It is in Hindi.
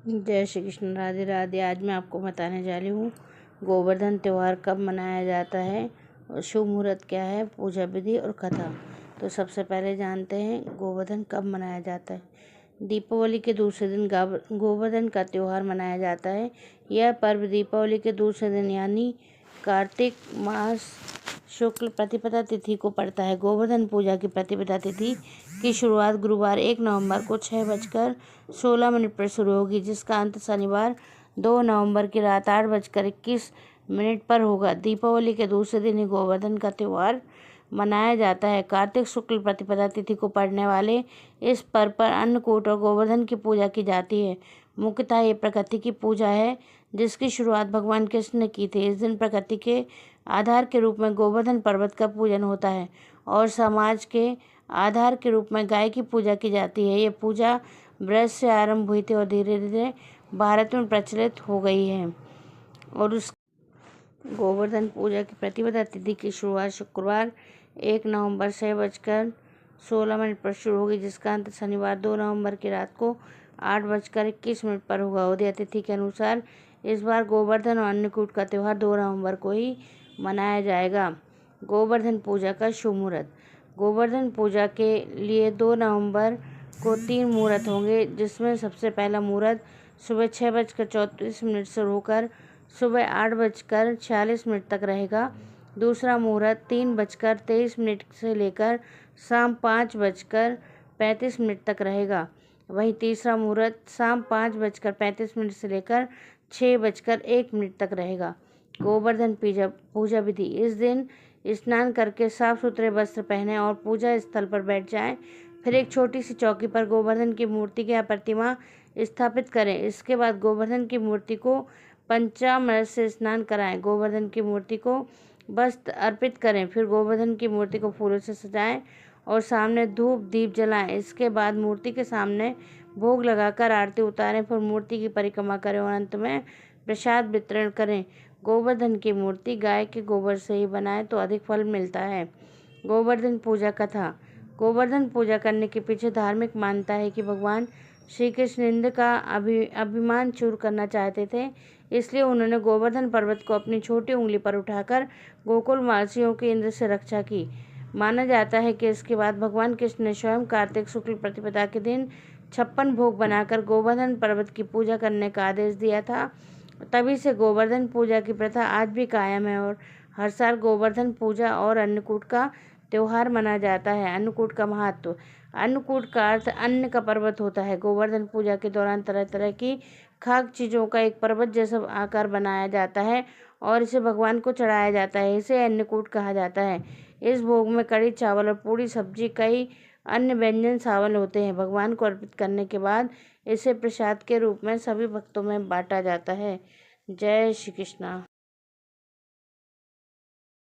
जय श्री कृष्ण, राधे राधे। आज मैं आपको बताने जा रही हूँ गोवर्धन त्यौहार कब मनाया जाता है और शुभ मुहूर्त क्या है, पूजा विधि और कथा। तो सबसे पहले जानते हैं गोवर्धन कब मनाया जाता है। दीपावली के दूसरे दिन गोवर्धन का त्यौहार मनाया जाता है। यह पर्व दीपावली के दूसरे दिन यानी कार्तिक मास शुक्ल प्रतिपदा तिथि को पड़ता है। गोवर्धन पूजा की प्रतिपदा तिथि की शुरुआत गुरुवार 1 नवंबर को 6:16 पर शुरू होगी, जिसका अंत शनिवार 2 नवंबर की रात 8:21 पर होगा। दीपावली के दूसरे दिन ही गोवर्धन का त्यौहार मनाया जाता है। कार्तिक शुक्ल प्रतिपदा तिथि को पड़ने वाले इस पर्व पर अन्नकूट और गोवर्धन की पूजा की जाती है। मुख्यतः ये प्रकृति की पूजा है, जिसकी शुरुआत भगवान कृष्ण ने की थी। इस दिन प्रकृति के आधार के रूप में गोवर्धन पर्वत का पूजन होता है और समाज के आधार के रूप में गाय की पूजा की जाती है। ये पूजा ब्रज से आरंभ हुई थी और धीरे धीरे भारत में प्रचलित हो गई है। और उस गोवर्धन पूजा की प्रतिपदा तिथि की शुरुआत शुक्रवार 1 नवंबर 6:16 पर शुरू होगी, जिसका अंत शनिवार 2 नवंबर की रात को 8:21 पर होगा। उदय तिथि के अनुसार इस बार गोवर्धन और अन्नकूट का त्यौहार 2 नवंबर को ही मनाया जाएगा। गोवर्धन पूजा का शुभ मुहूर्त। गोवर्धन पूजा के लिए 2 नवंबर को 3 मुहूर्त होंगे, जिसमें सबसे पहला मुहूर्त सुबह 6:34 से होकर सुबह 8:46 तक रहेगा। दूसरा मुहूर्त 3:23 से लेकर शाम 5:35 तक रहेगा। वहीं तीसरा मुहूर्त शाम 5:35 से लेकर 6:01 तक रहेगा। गोवर्धन पूजा विधि। इस दिन स्नान करके साफ सुथरे वस्त्र पहने और पूजा स्थल पर बैठ जाएं। फिर एक छोटी सी चौकी पर गोवर्धन की मूर्ति या प्रतिमा स्थापित करें। इसके बाद गोवर्धन की मूर्ति को पंचामृत से स्नान कराएं। गोवर्धन की मूर्ति को वस्त्र अर्पित करें। फिर गोवर्धन की मूर्ति को फूलों से सजाएं और सामने धूप दीप जलाएं। इसके बाद मूर्ति के सामने भोग लगाकर आरती उतारें। फिर मूर्ति की परिक्रमा करें और अंत में प्रसाद वितरण करें। गोवर्धन की मूर्ति गाय के गोबर से ही बनाएं तो अधिक फल मिलता है। गोवर्धन पूजा कथा। गोवर्धन पूजा करने के पीछे धार्मिक मान्यता है कि भगवान श्री कृष्ण इंद्र का अभिमान चूर करना चाहते थे, इसलिए उन्होंने गोवर्धन पर्वत को अपनी छोटी उंगली पर उठाकर गोकुलवासियों की इंद्र से रक्षा की। माना जाता है कि इसके बाद भगवान कृष्ण ने स्वयं कार्तिक शुक्ल प्रतिपदा के दिन 56 भोग बनाकर गोवर्धन पर्वत की पूजा करने का आदेश दिया था। तभी से गोवर्धन पूजा की प्रथा आज भी कायम है और हर साल गोवर्धन पूजा और अन्नकूट का त्यौहार मनाया जाता है। अन्नकूट का महत्व। अन्नकूट का अर्थ अन्न का पर्वत होता है। गोवर्धन पूजा के दौरान तरह तरह की खाद्य चीज़ों का एक पर्वत जैसा आकार बनाया जाता है और इसे भगवान को चढ़ाया जाता है। इसे अन्नकूट कहा जाता है। इस भोग में कड़ी चावल और पूरी सब्जी कई अन्य व्यंजन शामिल होते हैं। भगवान को अर्पित करने के बाद इसे प्रसाद के रूप में सभी भक्तों में बांटा जाता है। जय श्री कृष्णा।